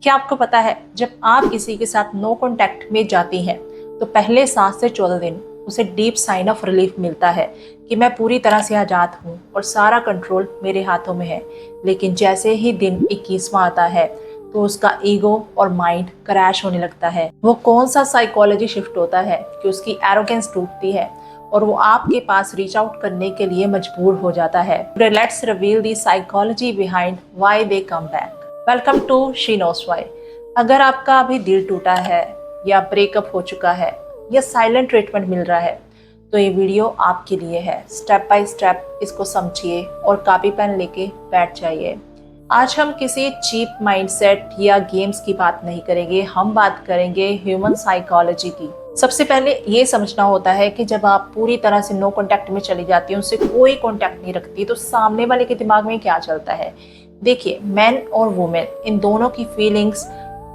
क्या आपको पता है, जब आप किसी के साथ नो कांटेक्ट में जाती हैं तो पहले 7 से 14 दिन उसे डीप साइन ऑफ रिलीफ मिलता है कि मैं पूरी तरह से आज़ाद हूँ और सारा कंट्रोल मेरे हाथों में है। लेकिन जैसे ही दिन 21वां आता है तो उसका ईगो और माइंड क्रैश होने लगता है। वो कौन सा साइकोलॉजी शिफ्ट होता है कि उसकी एरोगेंस टूटती है और वो आपके पास रीच आउट करने के लिए मजबूर हो जाता है। Let's reveal the psychology behind why they come back. Welcome to she knows why. अगर आपका अभी दिल टूटा है या ब्रेकअप हो चुका है या साइलेंट ट्रीटमेंट मिल रहा है तो ये वीडियो आपके लिए है। स्टेप बाय स्टेप इसको समझिए और कॉपी पेन लेके बैठ जाइए। आज हम किसी चीप माइंडसेट या गेम्स की बात नहीं करेंगे, हम बात करेंगे ह्यूमन साइकोलॉजी की। सबसे पहले ये समझना होता है कि जब आप पूरी तरह से नो कांटेक्ट में चली जाती हैं, उनसे कोई कांटेक्ट नहीं रखती, तो सामने वाले के दिमाग में क्या चलता है। देखिए, मैन और वुमेन इन दोनों की फीलिंग्स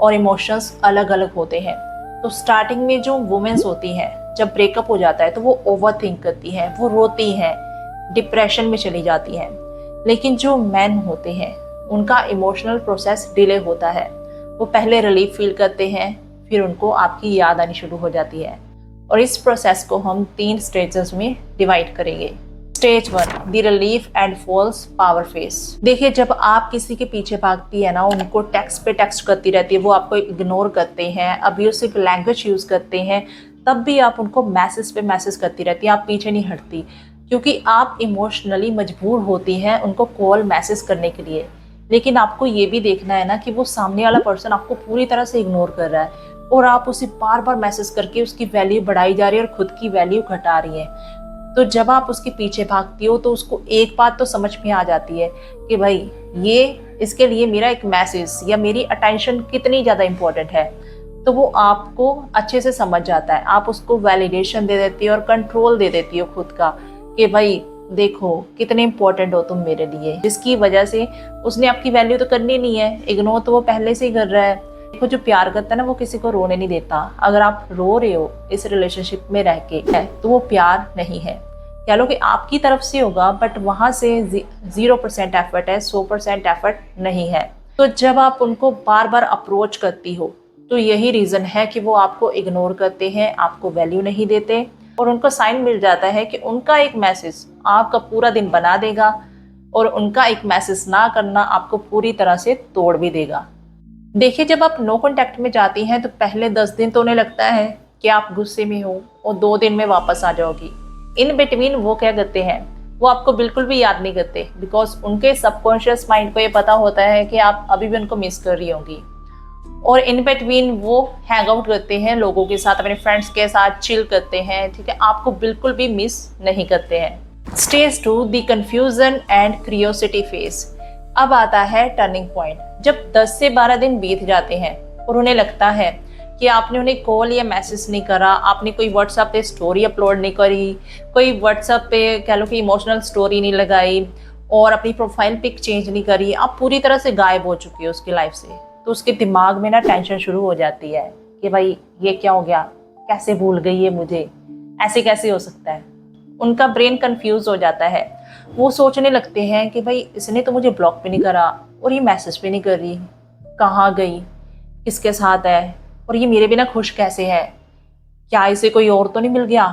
और इमोशंस अलग अलग होते हैं। तो स्टार्टिंग में जो वुमेन्स होती हैं, जब ब्रेकअप हो जाता है तो वो ओवर थिंक करती हैं, वो रोती हैं, डिप्रेशन में चली जाती हैं। लेकिन जो मैन होते हैं उनका इमोशनल प्रोसेस डिले होता है। वो पहले रिलीफ फील करते हैं, फिर उनको आपकी याद आनी शुरू हो जाती है। और इस प्रोसेस को हम 3 स्टेजेस में डिवाइड करेंगे। Stage 1, the relief and false power phase. देखिए, जब आप किसी के पीछे भागती है ना, उनको टेक्स्ट पे टेक्स्ट करती रहती है, वो आपको इग्नोर करते हैं, अब्यूसिव लैंग्वेज यूज करते हैं, तब भी आप उनको मैसेज पे मैसेज करती रहती है, आप पीछे नहीं हटती, क्योंकि आप इमोशनली मजबूर होती हैं उनको कॉल मैसेज करने के लिए। लेकिन आपको ये भी देखना है ना कि वो सामने वाला पर्सन आपको पूरी तरह से इग्नोर कर रहा है और आप उसे बार बार मैसेज करके उसकी वैल्यू बढ़ाई जा रही है और खुद की वैल्यू घटा रही है। तो जब आप उसके पीछे भागती हो तो उसको एक बात तो समझ में आ जाती है कि भाई ये इसके लिए मेरा एक मैसेज या मेरी अटेंशन कितनी ज़्यादा इम्पोर्टेंट है। तो वो आपको अच्छे से समझ जाता है, आप उसको वैलिडेशन दे देती हो और कंट्रोल दे देती हो खुद का कि भाई देखो कितने इम्पोर्टेंट हो तुम मेरे लिए, जिसकी वजह से उसने आपकी वैल्यू तो करनी नहीं है, इग्नोर तो वो पहले से ही कर रहा है। देखो, जो प्यार करता है ना वो किसी को रोने नहीं देता। अगर आप रो रहे हो इस रिलेशनशिप में रह के है तो वो प्यार नहीं है, कह लो कि आपकी तरफ से होगा बट वहां से 0% एफर्ट है, 100% एफर्ट नहीं है। तो जब आप उनको बार बार अप्रोच करती हो तो यही रीजन है कि वो आपको इग्नोर करते हैं, आपको वैल्यू नहीं देते और उनको साइन मिल जाता है कि उनका एक मैसेज आपका पूरा दिन बना देगा और उनका एक मैसेज ना करना आपको पूरी तरह से तोड़ भी देगा। देखिए, जब आप नो कांटेक्ट में जाती हैं तो पहले 10 दिन तो उन्हें लगता है कि आप गुस्से में हो और 2 दिन में वापस आ जाओगी। इन बिटवीन वो क्या करते हैं, वो आपको बिल्कुल भी याद नहीं करते, बिकॉज उनके सबकॉन्शियस माइंड को ये पता होता है कि आप अभी भी उनको मिस कर रही होंगी। और इन बिटवीन वो हैंग आउट करते हैं लोगों के साथ, अपने फ्रेंड्स के साथ चिल करते हैं, ठीक है, आपको बिल्कुल भी मिस नहीं करते हैं। Stage 2, the confusion and curiosity phase. अब आता है टर्निंग पॉइंट, जब 10 से 12 दिन बीत जाते हैं और उन्हें लगता है कि आपने उन्हें कॉल या मैसेज नहीं करा, आपने कोई व्हाट्सएप पे स्टोरी अपलोड नहीं करी, कोई व्हाट्सएप पे कह लो कि इमोशनल स्टोरी नहीं लगाई और अपनी प्रोफाइल पिक चेंज नहीं करी, आप पूरी तरह से गायब हो चुकी हो उसकी लाइफ से। तो उसके दिमाग में ना टेंशन शुरू हो जाती है कि भाई ये क्या हो गया, कैसे भूल गई है मुझे, ऐसे कैसे हो सकता है। उनका ब्रेन कंफ्यूज हो जाता है, वो सोचने लगते हैं कि भाई इसने तो मुझे ब्लॉक भी नहीं करा और ये मैसेज भी नहीं कर रही, कहाँ गई, किसके साथ है और ये मेरे बिना खुश कैसे है, क्या इसे कोई और तो नहीं मिल गया।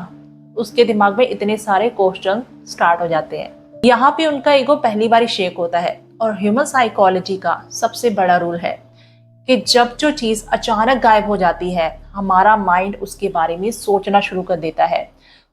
उसके दिमाग में इतने सारे क्वेश्चन स्टार्ट हो जाते हैं। यहाँ पे उनका ईगो पहली बार शेक होता है। और ह्यूमन साइकोलॉजी का सबसे बड़ा रूल है कि जब जो चीज़ अचानक गायब हो जाती है, हमारा माइंड उसके बारे में सोचना शुरू कर देता है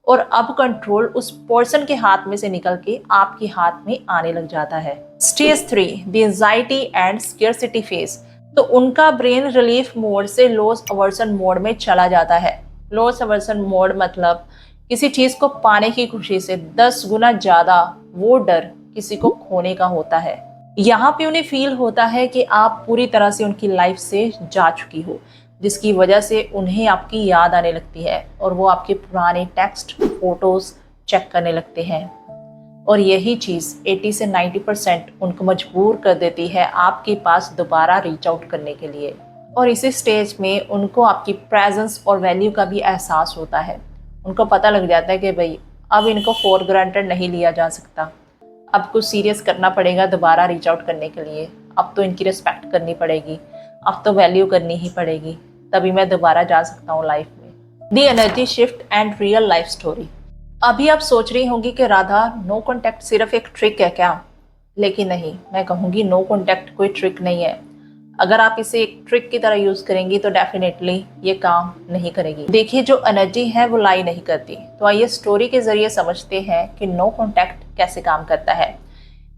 और अब कंट्रोल उस पर्सन के हाथ में से निकल के आपके हाथ में आने लग जाता है। Stage 3, the anxiety and scarcity phase. तो उनका ब्रेन रिलीफ मोड से लॉस अवर्सन मोड में चला जाता है। लॉस अवर्सन मोड मतलब किसी चीज को पाने की खुशी से 10 गुना ज्यादा वो डर किसी को खोने का होता है। यहाँ पे उन्हें फील होता है कि आप पूरी तरह से उनकी लाइफ से जा चुकी हो, जिसकी वजह से उन्हें आपकी याद आने लगती है और वो आपके पुराने टेक्स्ट, फोटोज चेक करने लगते हैं। और यही चीज़ 80 से 90% उनको मजबूर कर देती है आपके पास दोबारा रीच आउट करने के लिए। और इसी स्टेज में उनको आपकी प्रेजेंस और वैल्यू का भी एहसास होता है। उनको पता लग जाता है कि भाई अब इनको फॉर ग्रांटेड नहीं लिया जा सकता, अब कुछ सीरियस करना पड़ेगा दोबारा रीच आउट करने के लिए, अब तो इनकी रिस्पेक्ट करनी पड़ेगी, अब तो वैल्यू करनी ही पड़ेगी, तभी मैं दोबारा जा सकता हूँ लाइफ में। दी energy shift and real life story. अभी आप सोच रही होंगी कि राधा, नो कॉन्टैक्ट सिर्फ एक ट्रिक है क्या? लेकिन नहीं, मैं कहूँगी नो कॉन्टैक्ट कोई ट्रिक नहीं है। अगर आप इसे एक ट्रिक की तरह यूज़ करेंगी तो डेफिनेटली ये काम नहीं करेगी। देखिए, जो एनर्जी है वो लाई नहीं करती। तो आइए स्टोरी के ज़रिए समझते हैं कि नो कॉन्टैक्ट कैसे काम करता है।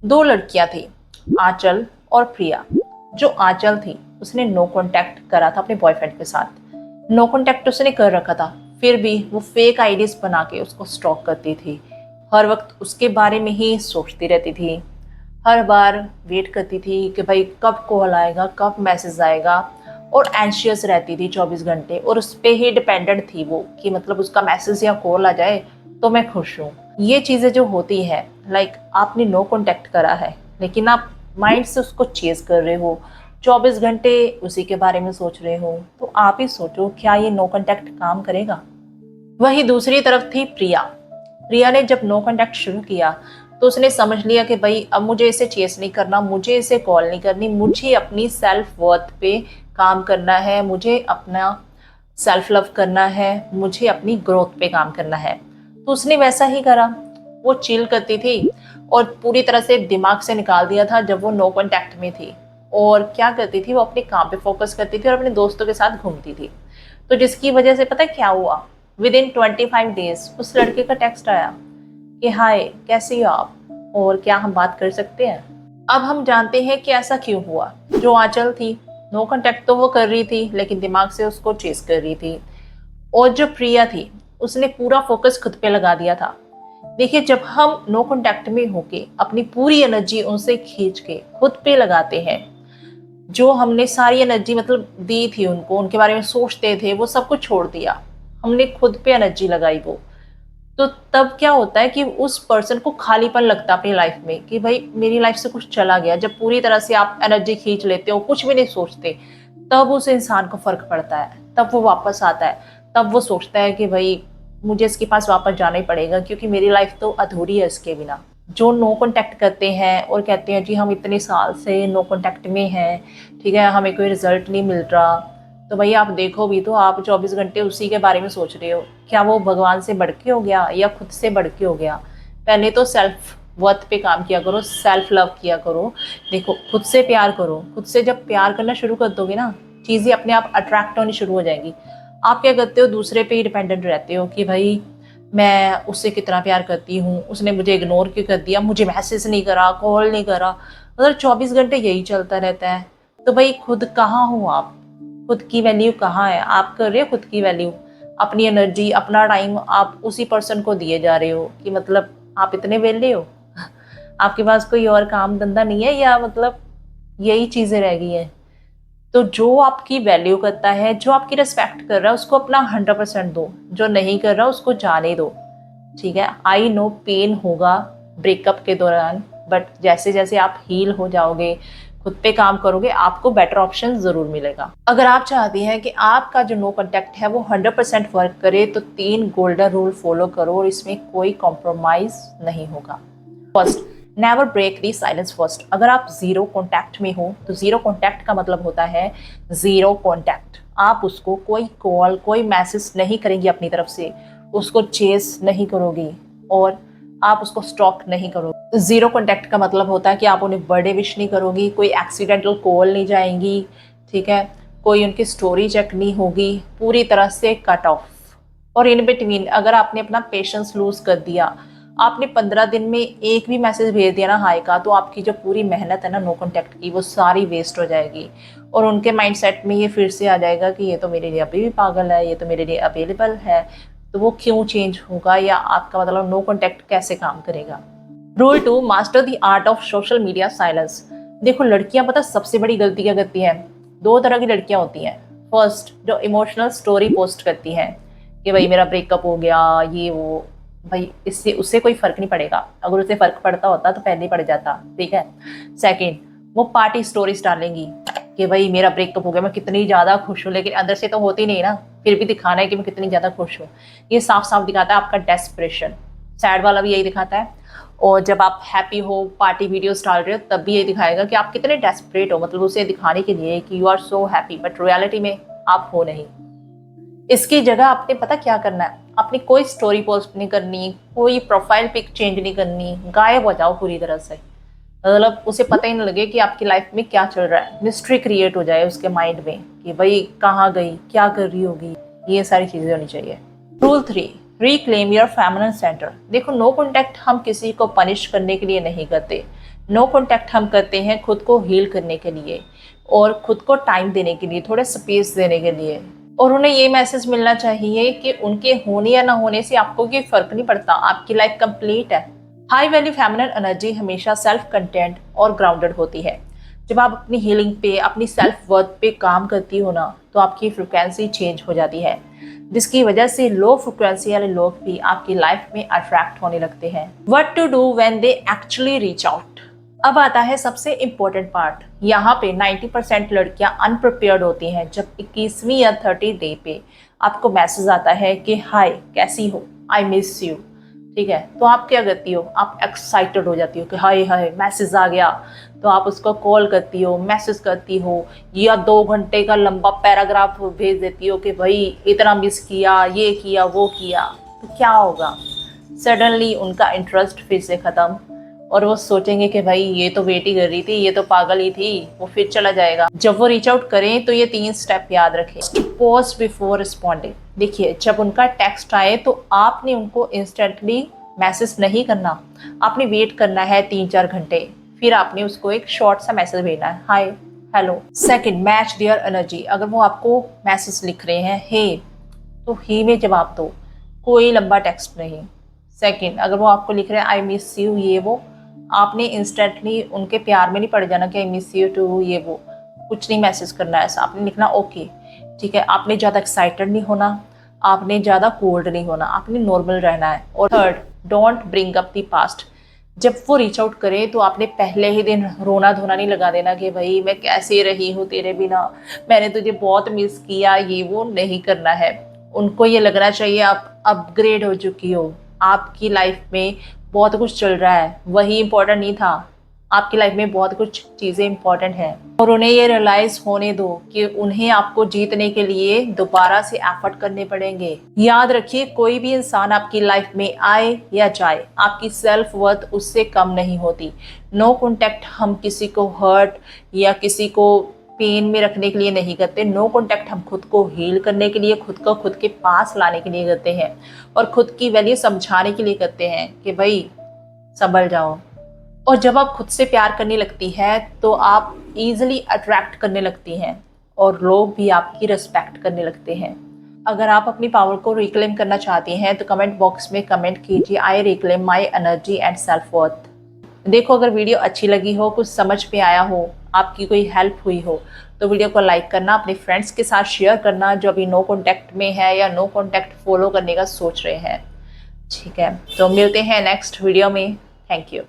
दो लड़कियां थी, आंचल और प्रिया। जो आंचल थी उसने नो कॉन्टैक्ट करा था अपने बॉयफ्रेंड के साथ। नो कॉन्टैक्ट उसने कर रखा था, फिर भी वो फेक आईडीज बना के उसको स्टॉक करती थी। हर वक्त उसके बारे में ही सोचती रहती थी, हर बार वेट करती थी कि भाई कब कॉल आएगा, कब मैसेज आएगा, और एंशियस रहती थी 24 घंटे। और उस पर ही डिपेंडेंट थी वो कि मतलब उसका मैसेज या कॉल आ जाए तो मैं खुश हूँ। ये चीज़ें जो होती हैं, लाइक आपने नो कॉन्टैक्ट करा है लेकिन आप माइंड से उसको चेज कर रहे हो, 24 घंटे उसी के बारे में सोच रहे हो, तो आप ही सोचो क्या ये नो कॉन्टैक्ट काम करेगा? वही दूसरी तरफ थी प्रिया। प्रिया ने जब नो कॉन्टैक्ट शुरू किया तो उसने समझ लिया कि भाई अब मुझे इसे चेस नहीं करना, मुझे इसे कॉल नहीं करनी, मुझे अपनी सेल्फ वर्थ पे काम करना है, मुझे अपना सेल्फ लव करना है, मुझे अपनी ग्रोथ पे काम करना है। तो उसने वैसा ही करा। वो चिल करती थी और पूरी तरह से दिमाग से निकाल दिया था जब वो नो कॉन्टैक्ट में थी। और क्या करती थी, वो अपने काम पे फोकस करती थी और अपने दोस्तों के साथ घूमती थी। तो जिसकी वजह से पता है क्या हुआ? विद इन 25 डेज उस लड़के का टेक्स्ट आया कि हाय, कैसी हो आप, और क्या हम बात कर सकते हैं? अब हम जानते हैं कि ऐसा क्यों हुआ। जो आंचल थी, नो कॉन्टैक्ट तो वो कर रही थी लेकिन दिमाग से उसको चेस कर रही थी। और जो प्रिया थी, उसने पूरा फोकस खुद पे लगा दिया था। देखिए, जब हम नो कॉन्टैक्ट में होके अपनी पूरी एनर्जी उनसे खींच के खुद पे लगाते हैं, जो हमने सारी एनर्जी मतलब दी थी उनको, उनके बारे में सोचते थे, वो सब कुछ छोड़ दिया, हमने खुद पे एनर्जी लगाई वो, तो तब क्या होता है कि उस पर्सन को खालीपन लगता है अपनी लाइफ में कि भाई मेरी लाइफ से कुछ चला गया। जब पूरी तरह से आप एनर्जी खींच लेते हो, कुछ भी नहीं सोचते, तब उस इंसान को फर्क पड़ता है, तब वो वापस आता है, तब वो सोचता है कि भाई मुझे इसके पास वापस जाना ही पड़ेगा क्योंकि मेरी लाइफ तो अधूरी है इसके बिना। जो नो कॉन्टैक्ट करते हैं और कहते हैं जी हम इतने साल से नो कॉन्टैक्ट में हैं, ठीक है, हमें कोई रिजल्ट नहीं मिल रहा, तो भाई आप देखो भी तो, आप 24 घंटे उसी के बारे में सोच रहे हो। क्या वो भगवान से बढ़ के हो गया या खुद से बढ़ के हो गया? पहले तो सेल्फ वर्थ पे काम किया करो, सेल्फ लव किया करो। देखो, खुद से प्यार करो। खुद से जब प्यार करना शुरू कर दोगे ना, चीज़ें अपने आप अट्रैक्ट होनी शुरू हो जाएंगी। आप क्या करते हो, दूसरे पे ही डिपेंडेंट रहते हो कि भाई मैं उससे कितना प्यार करती हूँ, उसने मुझे इग्नोर क्यों कर दिया, मुझे मैसेज नहीं करा, कॉल नहीं करा, मतलब 24 घंटे यही चलता रहता है। तो भाई खुद कहाँ हो आप? खुद की वैल्यू कहाँ है? आप कर रहे हो खुद की वैल्यू? अपनी एनर्जी, अपना टाइम आप उसी पर्सन को दिए जा रहे हो कि मतलब आप इतने वेले हो? आपके पास कोई और काम धंधा नहीं है या मतलब यही चीज़ें रह गई हैं? तो जो आपकी वैल्यू करता है, जो आपकी रिस्पेक्ट कर रहा है, उसको अपना 100% दो। जो नहीं कर रहा उसको जाने दो, ठीक है? आई नो पेन होगा ब्रेकअप के दौरान, बट जैसे जैसे आप हील हो जाओगे, खुद पे काम करोगे, आपको बेटर ऑप्शन ज़रूर मिलेगा। अगर आप चाहती हैं कि आपका जो नो कॉन्टैक्ट है वो 100% वर्क करे, तो 3 गोल्डन रूल फॉलो करो और इसमें कोई कॉम्प्रोमाइज़ नहीं होगा। First, never break the silence first. अगर आप जीरो कॉन्टैक्ट में हो तो जीरो कॉन्टैक्ट का मतलब होता है जीरो कॉन्टैक्ट। आप उसको कोई कॉल, कोई मैसेज नहीं करेंगी अपनी तरफ से, उसको चेस नहीं करोगी और आप उसको स्टॉक नहीं करोगे। जीरो कॉन्टैक्ट का मतलब होता है कि आप उन्हें बर्थडे विश नहीं करोगी, कोई एक्सीडेंटल कॉल नहीं जाएंगी, ठीक है, कोई उनकी स्टोरी चेक नहीं होगी, पूरी तरह से कट ऑफ। और इन बिटवीन अगर आपने अपना पेशेंस लूज कर दिया, आपने 15 दिन में एक भी मैसेज भेज दिया ना हाय का, तो आपकी जो पूरी मेहनत है ना नो कॉन्टैक्ट की, वो सारी वेस्ट हो जाएगी। और उनके माइंडसेट में ये फिर से आ जाएगा कि ये तो मेरे लिए अभी भी पागल है, ये तो मेरे लिए अवेलेबल है, तो वो क्यों चेंज होगा, या आपका मतलब नो कॉन्टैक्ट कैसे काम करेगा। Rule 2, master the art of social media silence. देखो, लड़कियां पता सबसे बड़ी गलती क्या करती हैं? 2 तरह की लड़कियां होती हैं। फर्स्ट, जो इमोशनल स्टोरी पोस्ट करती हैं कि भाई मेरा ब्रेकअप हो गया, ये वो, भाई इससे उससे कोई फर्क नहीं पड़ेगा। अगर उसे फर्क पड़ता होता तो पहले ही पड़ जाता, ठीक है। सेकंड, वो पार्टी स्टोरीज डालेंगी कि भाई मेरा ब्रेकअप हो गया, मैं कितनी ज़्यादा खुश हूँ, लेकिन अंदर से तो होती नहीं ना, फिर भी दिखाना है कि मैं कितनी ज़्यादा खुश हूँ। ये साफ साफ दिखाता है आपका डेस्परेशन। सैड वाला भी यही दिखाता है। और जब आप हैप्पी हो, पार्टी वीडियोस डाल रहे हो, तब भी ये दिखाएगा कि आप कितने डेस्परेट हो, मतलब उसे दिखाने के लिए कि you are so happy, but reality में आप हो नहीं। इसकी जगह आपने पता क्या करना है, अपनी कोई स्टोरी पोस्ट नहीं करनी, कोई प्रोफाइल पिक चेंज नहीं करनी, गायब हो जाओ पूरी तरह से। मतलब उसे पता ही नहीं लगे कि आपकी लाइफ में क्या चल रहा है, मिस्ट्री क्रिएट हो जाए उसके माइंड में कि भाई कहाँ गई, क्या कर रही होगी, ये सारी चीज़ें होनी चाहिए। Rule 3, reclaim your feminine centre. देखो, नो कॉन्टैक्ट हम किसी को पनिश करने के लिए नहीं करते। नो कॉन्टैक्ट हम करते हैं खुद को हील करने के लिए और खुद को टाइम देने के लिए, थोड़े स्पेस देने के लिए। और उन्हें ये मैसेज मिलना चाहिए कि उनके होने या ना होने से आपको कोई फर्क नहीं पड़ता, आपकी लाइफ कंप्लीट है। हाई वैल्यू फेमिनिन एनर्जी हमेशा सेल्फ कंटेंट और ग्राउंडेड होती है। जब आप अपनी हीलिंग पे, अपनी सेल्फ वर्थ पे काम करती हो ना, तो आपकी फ्रिक्वेंसी चेंज हो जाती है, जिसकी वजह से लो फ्रिक्वेंसी वाले लोग भी आपकी लाइफ में अट्रैक्ट होने लगते हैं। What to do when they actually reach out. अब आता है सबसे इम्पोर्टेंट पार्ट। यहाँ पे 90% लड़कियां अनप्रिपेयर्ड होती हैं जब 21वीं या 30 डे पे आपको मैसेज आता है कि हाय कैसी हो, आई मिस यू। ठीक है, तो आप क्या करती हो, आप एक्साइटेड हो जाती हो कि हाय हाय मैसेज आ गया, तो आप उसको कॉल करती हो, मैसेज करती हो, या 2 घंटे का लंबा पैराग्राफ भेज देती हो कि भाई इतना मिस किया, ये किया, वो किया। तो क्या होगा, सडनली उनका इंटरेस्ट फिर से ख़त्म और वो सोचेंगे कि भाई ये तो वेट ही कर रही थी, ये तो पागल ही थी, वो फिर चला जाएगा। जब वो रीच आउट करें तो ये 3 स्टेप याद रखें। Pause before responding. देखिए, जब उनका टेक्स्ट आए तो आपने उनको इंस्टेंटली मैसेज नहीं करना, आपने वेट करना है 3-4 घंटे, फिर आपने उसको एक शॉर्ट सा मैसेज भेजना है, hi, hello. Second, match their energy. अगर वो आपको मैसेज लिख रहे हैं हे, तो हे में जवाब दो, कोई लंबा टेक्स्ट नहीं। सेकंड, अगर वो आपको लिख रहे हैं आई मिस यू, ये वो, आपने इंस्टेंटली उनके प्यार में नहीं पड़ जाना कि आई मिस यू टू, ये वो, कुछ नहीं मैसेज करना है ऐसा। आपने लिखना ओके, ठीक है। आपने ज़्यादा एक्साइटेड नहीं होना, आपने ज़्यादा कोल्ड नहीं होना, आपने नॉर्मल रहना है। और third, don't bring up the past. जब वो रीच आउट करें तो आपने पहले ही दिन रोना धोना नहीं लगा देना कि भाई मैं कैसे रही हूँ तेरे बिना, मैंने तुझे बहुत मिस किया, ये वो नहीं करना है। उनको ये लगना चाहिए आप अपग्रेड हो चुकी हो, आपकी लाइफ में बहुत कुछ चल रहा है, वही इम्पोर्टेंट नहीं था, आपकी लाइफ में बहुत कुछ चीज़ें इंपॉर्टेंट हैं। और उन्हें ये रियलाइज होने दो कि उन्हें आपको जीतने के लिए दोबारा से एफर्ट करने पड़ेंगे। याद रखिए, कोई भी इंसान आपकी लाइफ में आए या जाए, आपकी सेल्फ वर्थ उससे कम नहीं होती। नो कॉन्टैक्ट हम किसी को हर्ट या किसी को पेन में रखने के लिए नहीं करते। नो कॉन्टैक्ट हम खुद को हील करने के लिए, खुद को खुद के पास लाने के लिए करते हैं और खुद की वैल्यू समझाने के लिए करते हैं कि भाई संभल जाओ। और जब आप खुद से प्यार करने लगती है तो आप इजीली अट्रैक्ट करने लगती हैं और लोग भी आपकी रिस्पेक्ट करने लगते हैं। अगर आप अपनी पावर को रिक्लेम करना चाहती हैं तो कमेंट बॉक्स में कमेंट कीजिए, I reclaim my energy and self worth. देखो, अगर वीडियो अच्छी लगी हो, कुछ समझ में आया हो, आपकी कोई हेल्प हुई हो, तो वीडियो को लाइक करना, अपने फ्रेंड्स के साथ शेयर करना जो अभी नो कॉन्टैक्ट में है या नो कॉन्टैक्ट फॉलो करने का सोच रहे हैं। ठीक है, तो मिलते हैं नेक्स्ट वीडियो में। Thank you.